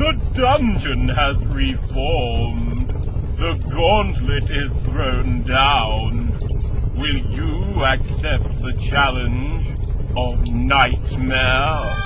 The dungeon has reformed. The gauntlet is thrown down. Will you accept the challenge of Knightmare?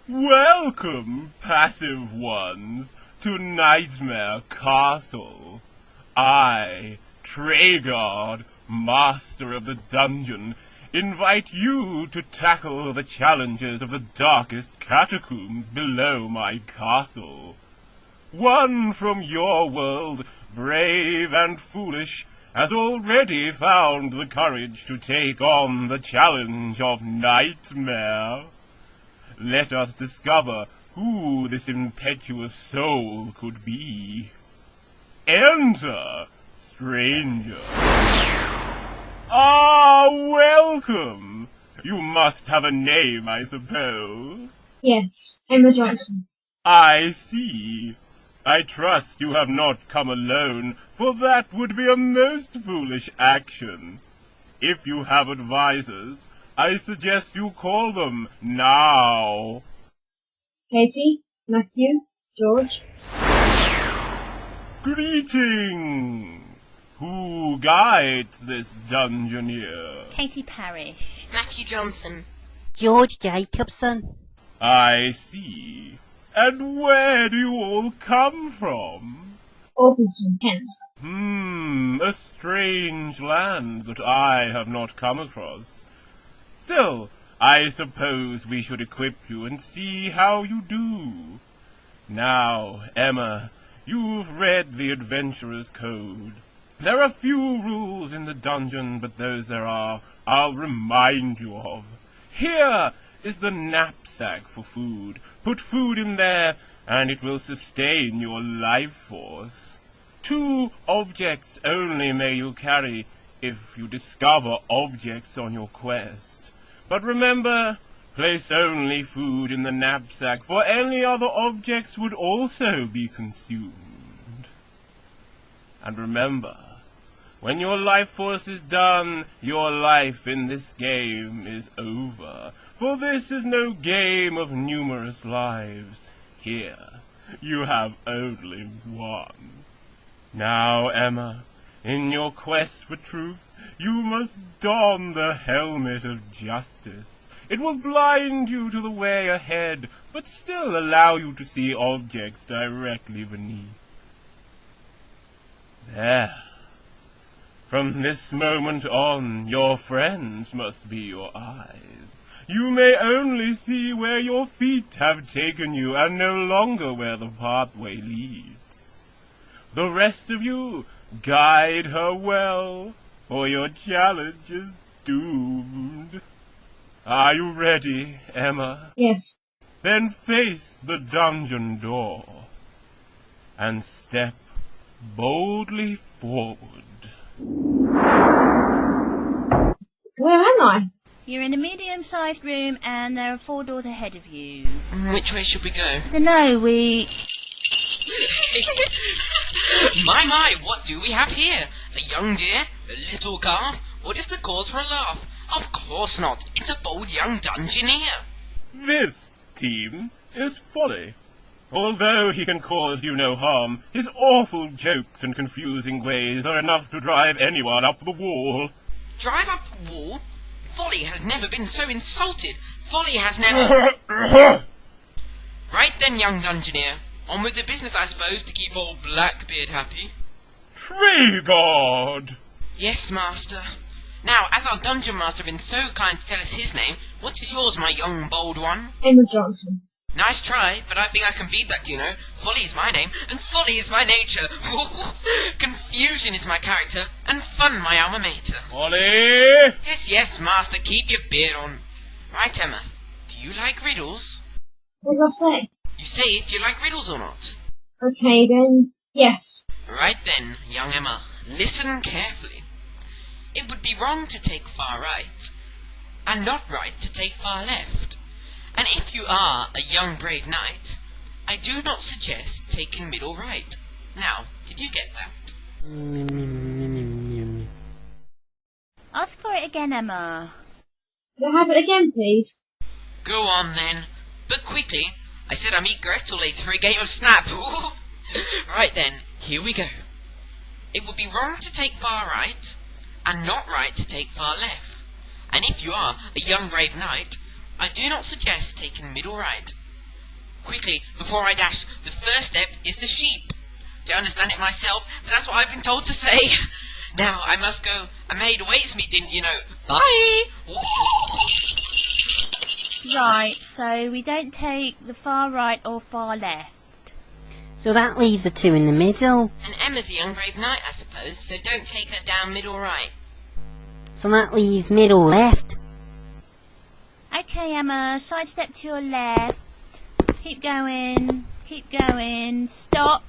Welcome, passive ones, to Knightmare Castle. I, Treguard, Master of the Dungeon, invite you to tackle the challenges of the darkest catacombs below my castle. One from your world, brave and foolish, has already found the courage to take on the challenge of Knightmare. Let us discover who this impetuous soul could be. Enter, stranger. Ah, welcome. You must have a name, I suppose. Yes, Emma Johnson. I see. I trust you have not come alone, for that would be a most foolish action. If you have advisors, I suggest you call them now. Katie, Matthew, George. Greetings! Who guides this dungeon here? Katie Parish. Matthew Johnson. George Jacobson. I see. And where do you all come from? Orpington, Kent. A strange land that I have not come across. Still, I suppose we should equip you and see how you do. Now, Emma, you've read the Adventurer's Code. There are few rules in the dungeon, but those there are, I'll remind you of. Here is the knapsack for food. Put food in there, and it will sustain your life force. 2 objects only may you carry if you discover objects on your quest. But remember, place only food in the knapsack, for any other objects would also be consumed. And remember, when your life force is done, your life in this game is over. For this is no game of numerous lives. Here, you have only one. Now, Emma, in your quest for truth, you must don the helmet of justice. It will blind you to the way ahead, but still allow you to see objects directly beneath. There. From this moment on, your friends must be your eyes. You may only see where your feet have taken you, and no longer where the pathway leads. The rest of you, guide her well, or your challenge is doomed. Are you ready, Emma? Yes. Then face the dungeon door, and step boldly forward. Where am I? You're in a medium-sized room and there are 4 doors ahead of you. Which way should we go? I don't know, My, what do we have here? A young deer? A little calf? What is the cause for a laugh? Of course not. It's a bold young dungeoneer. This team is Folly. Although he can cause you no harm, his awful jokes and confusing ways are enough to drive anyone up the wall. Drive up the wall? Folly has never been so insulted. Folly has never... Right then, young dungeoneer. On with the business, I suppose, to keep old Blackbeard happy. Treguard! Yes, master. Now, as our dungeon master has been so kind to tell us his name, what is yours, my young bold one? Emma Johnson. Nice try, but I think I can beat that, you know. Folly is my name, and folly is my nature. Confusion is my character, and fun my alma mater. Folly! Yes, master, keep your beard on. Right, Emma. Do you like riddles? What did I say? You say if you like riddles or not. Okay then, yes. Right then, young Emma, listen carefully. It would be wrong to take far right, and not right to take far left. And if you are a young brave knight, I do not suggest taking middle right. Now, did you get that? Ask for it again, Emma. Can I have it again, please? Go on then, but quickly. I said I meet Gretel later for a game of Snap. Right then, here we go. It would be wrong to take far right, and not right to take far left. And if you are a young brave knight, I do not suggest taking middle right. Quickly, before I dash, the first step is the sheep. Don't understand it myself, but that's what I've been told to say. Now, I must go. A maid awaits me, didn't you know? Bye! Right, so we don't take the far right or far left. So that leaves the two in the middle. And Emma's a young brave knight, I suppose, so don't take her down middle right. So that leaves middle left. Okay, Emma, sidestep to your left. Keep going, stop,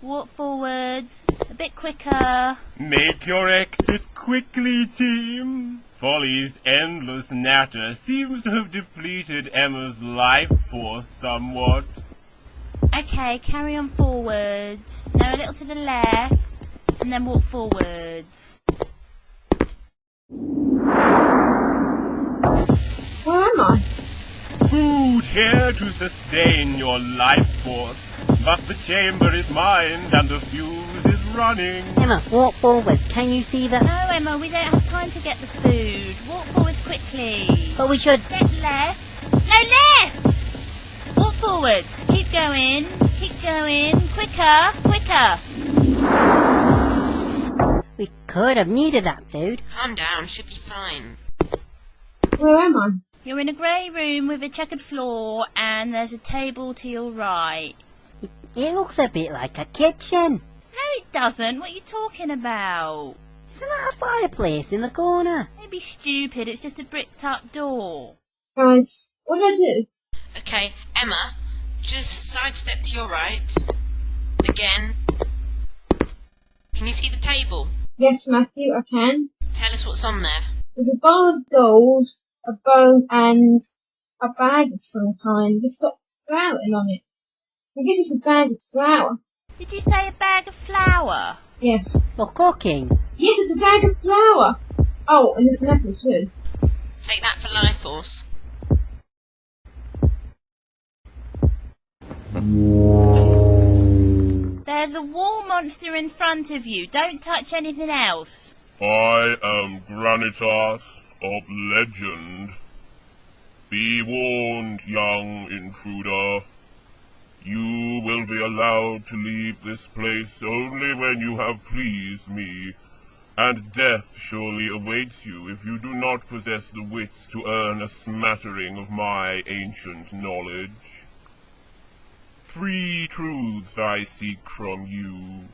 walk forwards, a bit quicker. Make your exit quickly, team. Folly's endless natter seems to have depleted Emma's life force somewhat. Okay, carry on forwards. Now a little to the left, and then walk forwards. Where am I? Food here to sustain your life force, but the chamber is mined and the fuse is running. Emma, walk forwards. Can you see that? No, Emma, we don't have time to get the food. Walk forwards quickly. But we should... Get left. No, left! Walk forwards. Keep going, quicker, quicker. We could have needed that food. Calm down, should be fine. Where am I? You're in a grey room with a checkered floor, and there's a table to your right. It looks a bit like a kitchen. No, it doesn't. What are you talking about? Isn't that a fireplace in the corner? Don't be stupid. It's just a bricked up door. Guys, what do I do? Okay, Emma, just sidestep to your right. Again. Can you see the table? Yes, Matthew, I can. Tell us what's on there. There's a bowl of gold, a bone, and a bag of some kind. It's got flour on it. I guess it's a bag of flour. Did you say a bag of flour? Yes. For cooking. Yes, it's a bag of flour. Oh, and there's an apple too. Take that for life force. There's a wall monster in front of you. Don't touch anything else. I am Granitas of legend. Be warned, young intruder. You will be allowed to leave this place only when you have pleased me, and death surely awaits you if you do not possess the wits to earn a smattering of my ancient knowledge. 3 truths I seek from you.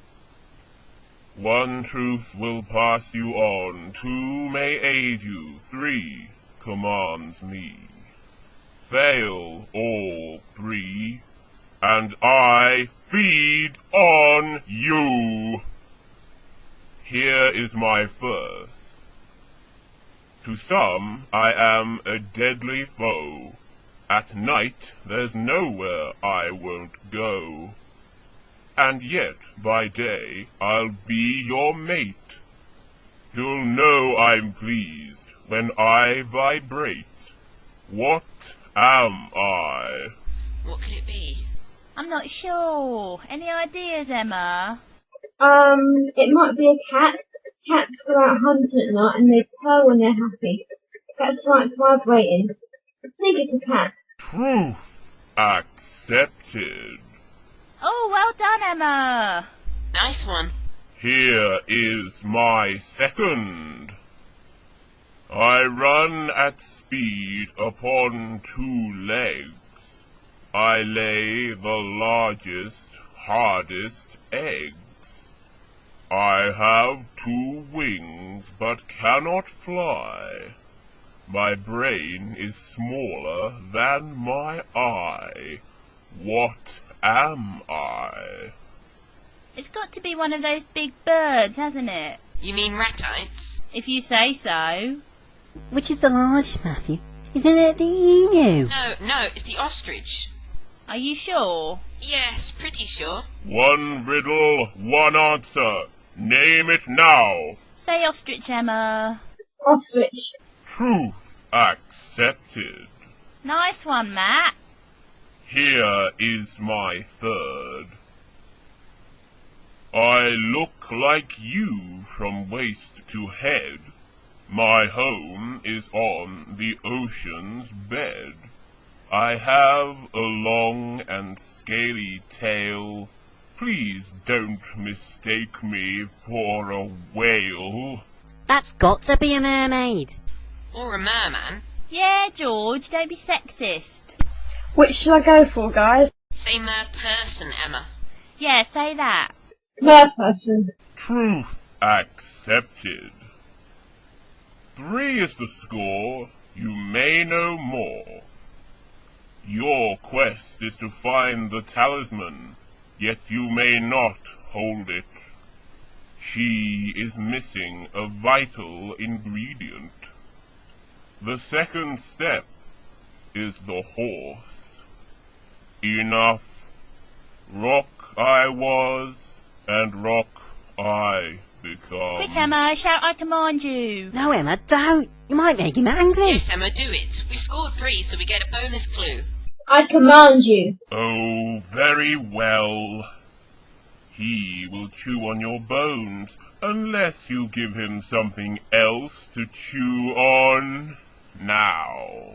1 truth will pass you on, 2 may aid you, 3 commands me. Fail all 3, and I feed on you. Here is my first. To some I am a deadly foe. At night there's nowhere I won't go. And yet by day I'll be your mate. You'll know I'm pleased when I vibrate. What am I? What could it be? I'm not sure. Any ideas, Emma? It might be a cat. Cats go out hunting at night and they purr when they're happy. Cats like vibrating. I think it's a cat. Truth accepted. Oh, well done, Emma. Nice one. Here is my second. I run at speed upon 2 legs. I lay the largest, hardest eggs. I have 2 wings, but cannot fly. My brain is smaller than my eye. What am I? It's got to be one of those big birds, hasn't it? You mean ratites? If you say so. Which is the largest, Matthew? Isn't it the emu? No, it's the ostrich. Are you sure? Yes, pretty sure. One riddle, one answer. Name it now. Say ostrich, Emma. Ostrich. Truth accepted. Nice one, Matt. Here is my third. I look like you from waist to head. My home is on the ocean's bed. I have a long and scaly tail. Please don't mistake me for a whale. That's got to be a mermaid. Or a merman. Yeah, George, don't be sexist. Which should I go for, guys? Say merperson, Emma. Yeah, say that. Merperson. Truth accepted. 3 is the score. You may know more. Your quest is to find the talisman, yet you may not hold it. She is missing a vital ingredient. The second step is the horse. Enough. Rock I was, and rock I become. Quick, Emma, shout I command you. No, Emma, don't. You might make him angry. Yes, Emma, do it. We scored 3, so we get a bonus clue. I command you. Oh, very well. He will chew on your bones unless you give him something else to chew on. Now,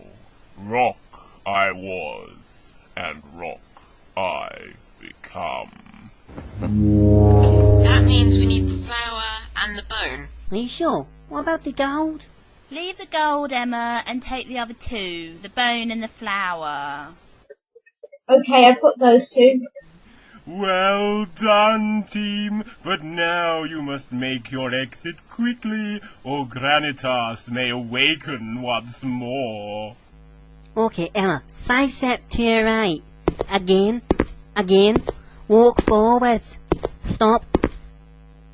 rock I was, and rock I become. That means we need the flower and the bone. Are you sure? What about the gold? Leave the gold, Emma, and take the other 2, the bone and the flower. Okay, I've got those 2. Well done, team, but now you must make your exit quickly, or Granitas may awaken once more. Okay, Emma, side step to your right. Again. Walk forwards. Stop.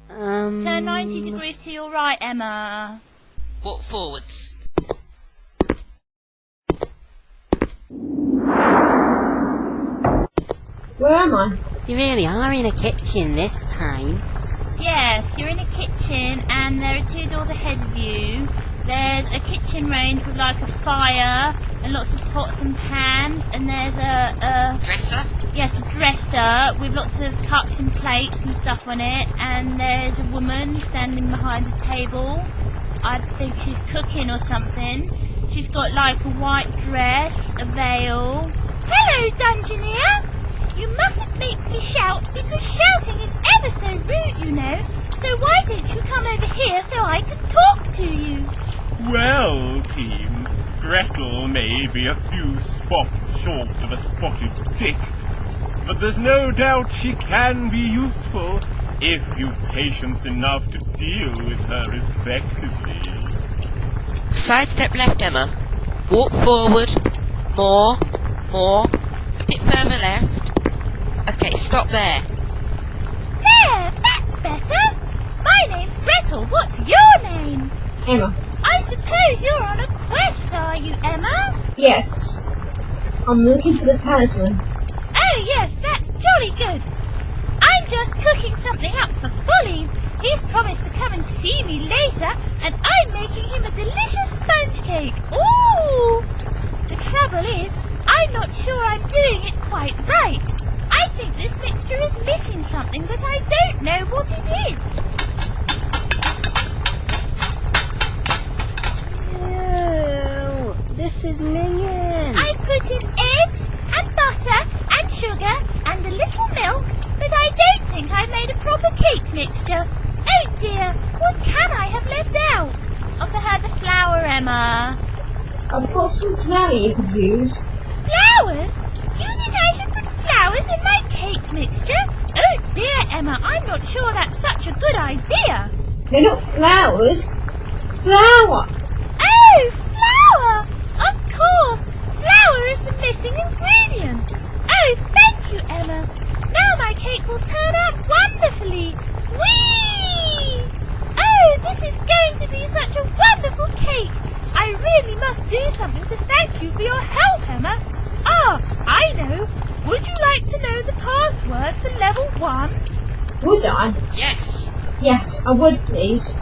Turn 90 degrees to your right, Emma. Walk forwards. Where am I? You really are in a kitchen this time. Yes, you're in a kitchen and there are 2 doors ahead of you. There's a kitchen range with like a fire and lots of pots and pans, and there's a Dresser? yes, a dresser with lots of cups and plates and stuff on it, and there's a woman standing behind the table. I think she's cooking or something. She's got like a white dress, a veil. Hello, Dungeoneer! You mustn't make me shout because shouting is ever so rude, you know. So why don't you come over here so I can talk to you? Well, team, Gretel may be a few spots short of a spotted tick, but there's no doubt she can be useful if you've patience enough to deal with her effectively. Side step left, Emma. Walk forward. More. A bit further left. Okay, stop there. There, that's better. My name's Gretel. What's your name? Emma. I suppose you're on a quest, are you, Emma? Yes. I'm looking for the talisman. Oh yes, that's jolly good. I'm just cooking something up for Folly. He's promised to come and see me later, and I'm making him a delicious sponge cake. Ooh! The trouble is, I'm not sure I'm doing it quite right. I think this mixture is missing something, but I don't know what it is. Ew, this is minging. I've put in eggs and butter and sugar and a little milk, but I don't think I made a proper cake mixture. Oh dear, what can I have left out? Offer her the flour, Emma. I've got some flour you could use. Flowers? You think I should put flowers in my cake mixture? Oh dear, Emma, I'm not sure that's such a good idea. They're not flowers. Flour. Oh, flour! missing ingredient. Oh, thank you, Emma. Now my cake will turn out wonderfully. Whee! Oh, this is going to be such a wonderful cake. I really must do something to thank you for your help, Emma. Ah, I know. Would you like to know the password for level 1? Would I? Yes. Yes, I would, please.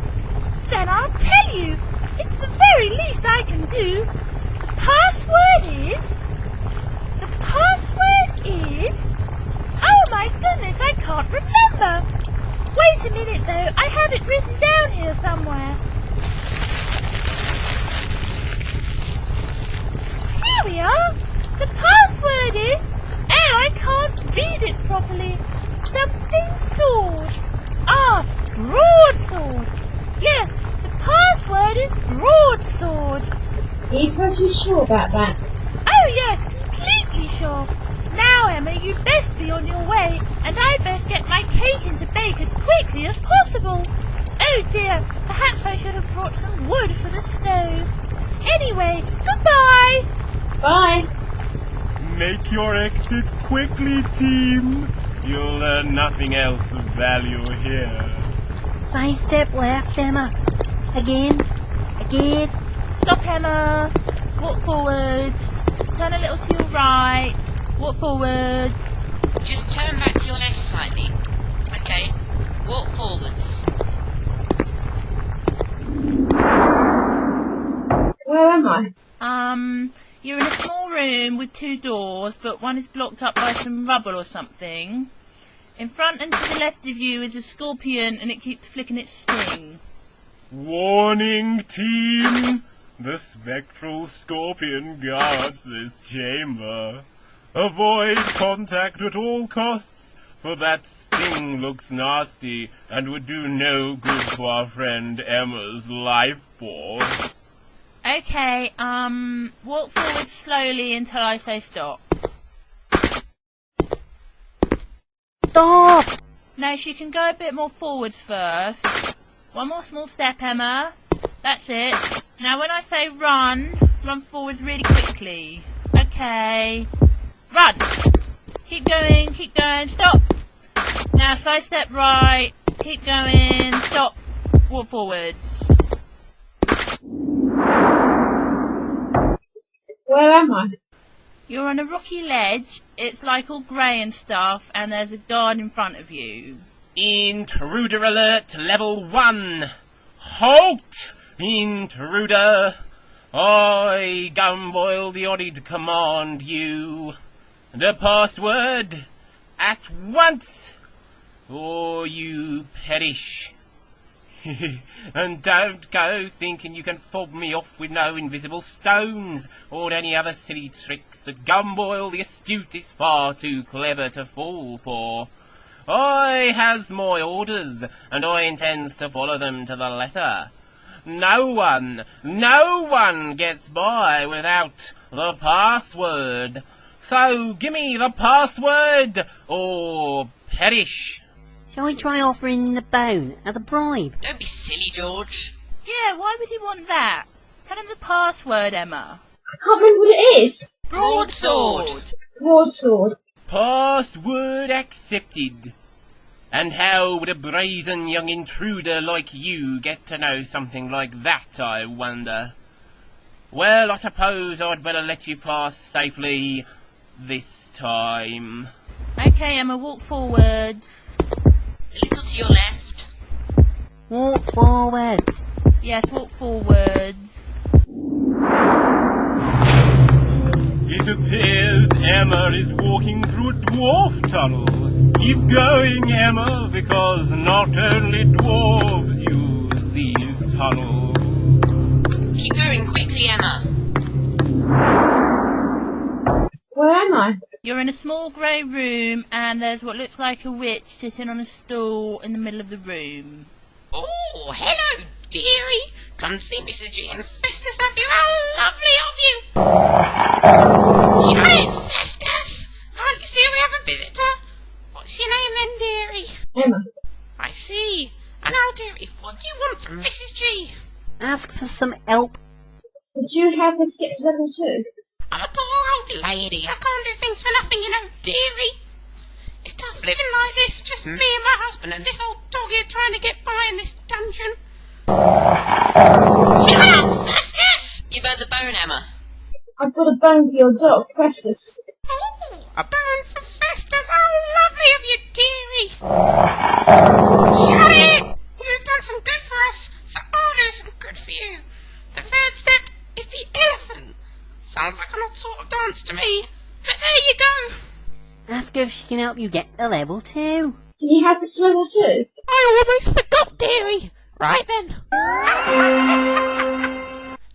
Then I'll tell you. It's the very least I can do. The password is... Oh my goodness, I can't remember. Wait a minute though, I have it written down here somewhere. Here we are. The password is... Oh, I can't read it properly. Something sword. Ah, broadsword. Yes, the password is broadsword. Are you totally sure about that? Oh yes, completely sure. Now, Emma, you'd best be on your way, and I'd best get my cake into bake as quickly as possible. Oh dear, perhaps I should have brought some wood for the stove. Anyway, goodbye. Bye. Make your exit quickly, team. You'll learn nothing else of value here. Side step left, Emma. Again. Stop, Emma. Walk forwards. Turn a little to your right. Walk forwards. Just turn back to your left slightly. Okay. Walk forwards. Where am I? You're in a small room with 2 doors, but one is blocked up by some rubble or something. In front and to the left of you is a scorpion, and it keeps flicking its sting. Warning, team! The spectral scorpion guards this chamber. Avoid contact at all costs, for that sting looks nasty and would do no good to our friend Emma's life force. Okay, walk forward slowly until I say stop. Stop! No, she can go a bit more forwards first. One more small step, Emma. That's it. Now when I say run forwards really quickly. Okay. Run! Keep going, stop! Now side step right, keep going, stop, walk forwards. Where am I? You're on a rocky ledge, it's like all grey and stuff, and there's a guard in front of you. Intruder alert, level 1! Halt! Intruder! I, Gumboil the Odded, command you. The password, at once, or you perish. And don't go thinking you can fob me off with no invisible stones, or any other silly tricks that Gumboil the Astute is far too clever to fall for. I has my orders, and I intends to follow them to the letter. No one gets by without the password. So gimme the password, or perish. Shall I try offering the bone as a bribe? Don't be silly, George. Yeah, why would he want that? Tell him the password, Emma. I can't remember what it is. Broadsword. Broadsword. Password accepted. And how would a brazen young intruder like you get to know something like that, I wonder? Well, I suppose I'd better let you pass safely this time. Okay, Emma, walk forwards. A little to your left. Walk forwards. Yes, walk forwards. It appears Emma is walking through a dwarf tunnel. Keep going, Emma, because not only dwarves use these tunnels. Keep going quickly, Emma. Where am I? You're in a small grey room, and there's what looks like a witch sitting on a stool in the middle of the room. Oh, hello, dearie. Come see Mrs. G and Festus have you. How lovely of you. Hi, Festus. Can't you see we have a visitor? What's your name then, dearie? Emma. I see. And now, dearie, what do you want from Mrs. G? Ask for some help. Would you help us get to level 2? I'm a poor old lady. I can't do things for nothing, you know, dearie. It's tough living like this, just me and my husband and this old dog here trying to get by in this dungeon. Yeah, Festus! You've heard the bone, Emma. I've got a bone for your dog, Festus. Oh, a bone for Festus. How lovely of you, dearie. Shut it! You've done some good for us, so I'll do some good for you. The third step is the elephant. Sounds like an odd sort of dance to me, but there you go. Ask her if she can help you get to level 2. Can you help us level 2? I almost forgot, dearie. Right then.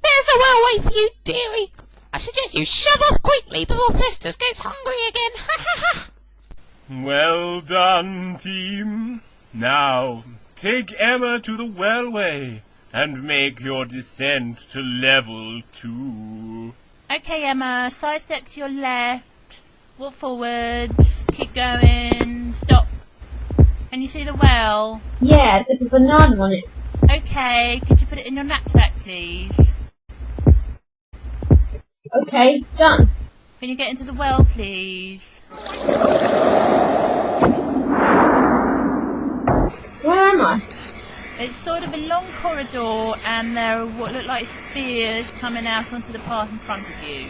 There's a well way for you, dearie. I suggest you shove off quickly before Festus gets hungry again. Ha ha ha. Well done, team. Now, take Emma to the wellway and make your descent to level 2. Okay, Emma, sidestep to your left. Walk forwards. Keep going. Stop. Can you see the well? Yeah, there's a banana on it. Okay, could you put it in your knapsack, please? Okay, done. Can you get into the well, please? Where am I? It's sort of a long corridor, and there are what look like spears coming out onto the path in front of you.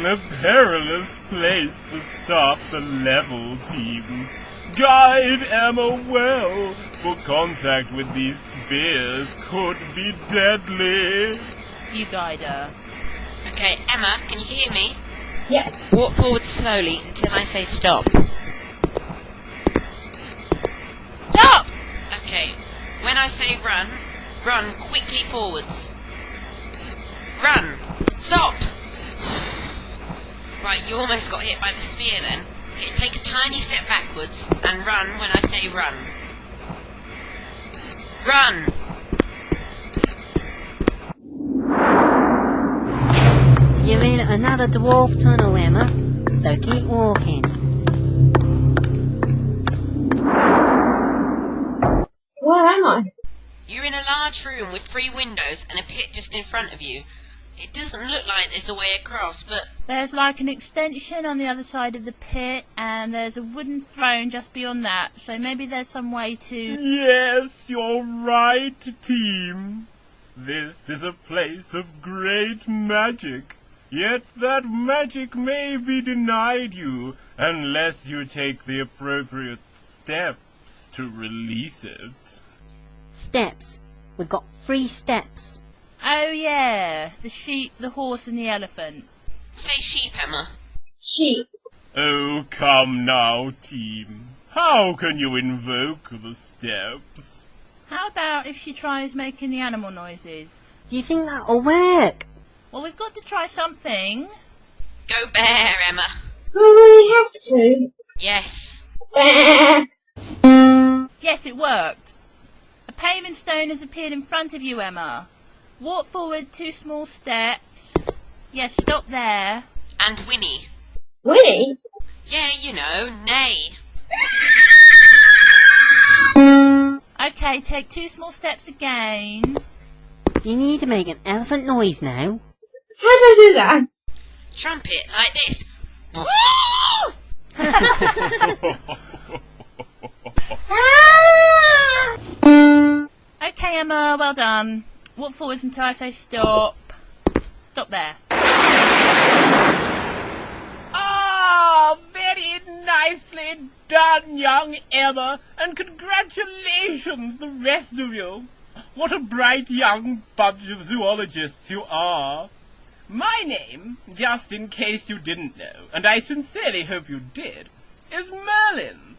A perilous place to start the level, team. Guide Emma well, for contact with these spears could be deadly. You guide her. Okay, Emma, can you hear me? Yes. Walk forward slowly until I say stop. Stop! Okay, when I say run, run quickly forwards. Run! Stop! Right, you almost got hit by the spear then. Okay, take a tiny step backwards and run when I say run. Run! You're in another dwarf tunnel, Emma, so keep walking. Where am I? You're in a large room with 3 windows and a pit just in front of you. It doesn't look like there's a way across, but... There's like an extension on the other side of the pit, and there's a wooden throne just beyond that, so maybe there's some way to... Yes, you're right, team. This is a place of great magic. Yet that magic may be denied you unless you take the appropriate steps to release it. Steps. We've got 3 steps. Oh yeah, the sheep, the horse and the elephant. Say sheep, Emma. Sheep. Oh, come now, team. How can you invoke the steps? How about if she tries making the animal noises? Do you think that'll work? Well, we've got to try something. Go bear, Emma. Do I really have to? Yes. Yes, it worked. A paving stone has appeared in front of you, Emma. Walk forward 2 small steps. Yes, stop there. And whinny. Winnie? Yeah, you know, neigh. Okay, take 2 small steps again. You need to make an elephant noise now. How do I do that? Trumpet, like this. Okay, Emma, well done. Walk forwards until I say stop. Stop there. Ah, very nicely done, young Emma, and congratulations, the rest of you. What a bright young bunch of zoologists you are. My name, just in case you didn't know, and I sincerely hope you did, is Merlin.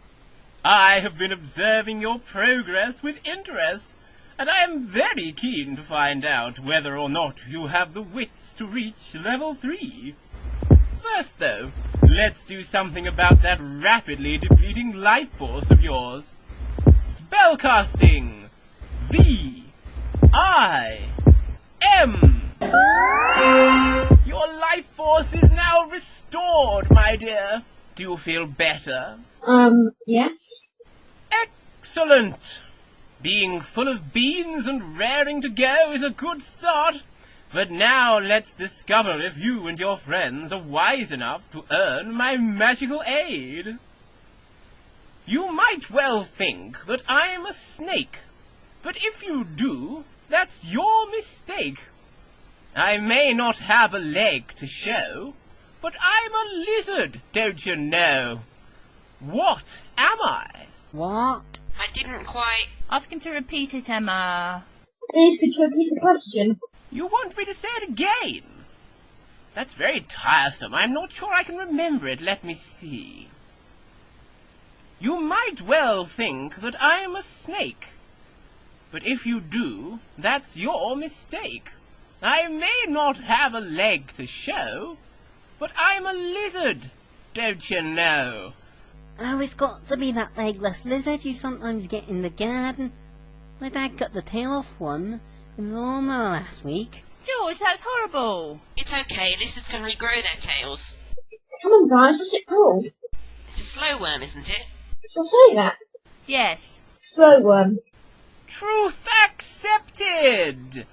I have been observing your progress with interest, and I am very keen to find out whether or not you have the wits to reach level 3. First, though, let's do something about that rapidly depleting life force of yours. Spellcasting! V-I-M! Your life force is now restored, my dear. Do you feel better? Yes. Excellent! Being full of beans and raring to go is a good start. But now let's discover if you and your friends are wise enough to earn my magical aid. You might well think that I'm a snake, but if you do, that's your mistake. I may not have a leg to show, but I'm a lizard, don't you know? What am I? What? I didn't quite... Ask him to repeat it, Emma. Please, could you repeat the question? You want me to say it again? That's very tiresome. I'm not sure I can remember it. Let me see. You might well think that I'm a snake, but if you do, that's your mistake. I may not have a leg to show, but I'm a lizard, don't you know? Oh, it's got to be that legless lizard you sometimes get in the garden. My dad cut the tail off one in the lawnmower last week. George, that's horrible. It's okay, lizards can regrow their tails. Come on, guys, what's it called? It's a slow worm, isn't it? Shall I say that? Yes. Slow worm. Truth accepted!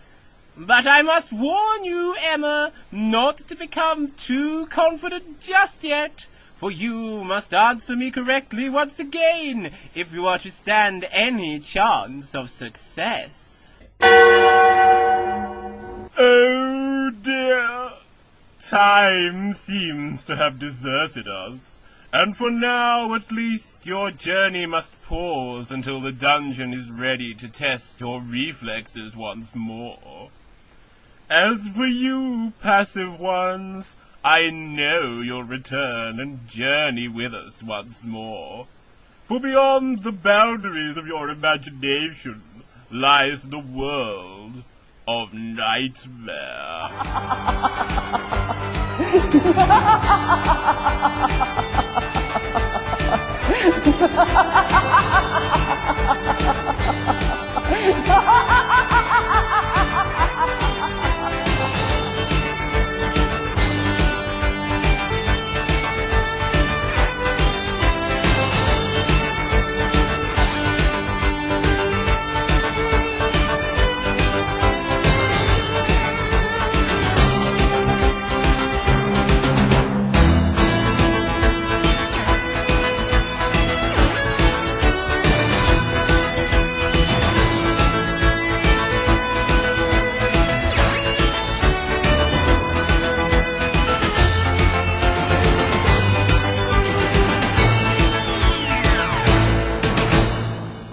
But I must warn you, Emma, not to become too confident just yet, for you must answer me correctly once again if you are to stand any chance of success. Oh dear! Time seems to have deserted us. And for now, at least, your journey must pause until the dungeon is ready to test your reflexes once more. As for you, passive ones, I know you'll return and journey with us once more. For beyond the boundaries of your imagination lies the world of Knightmare.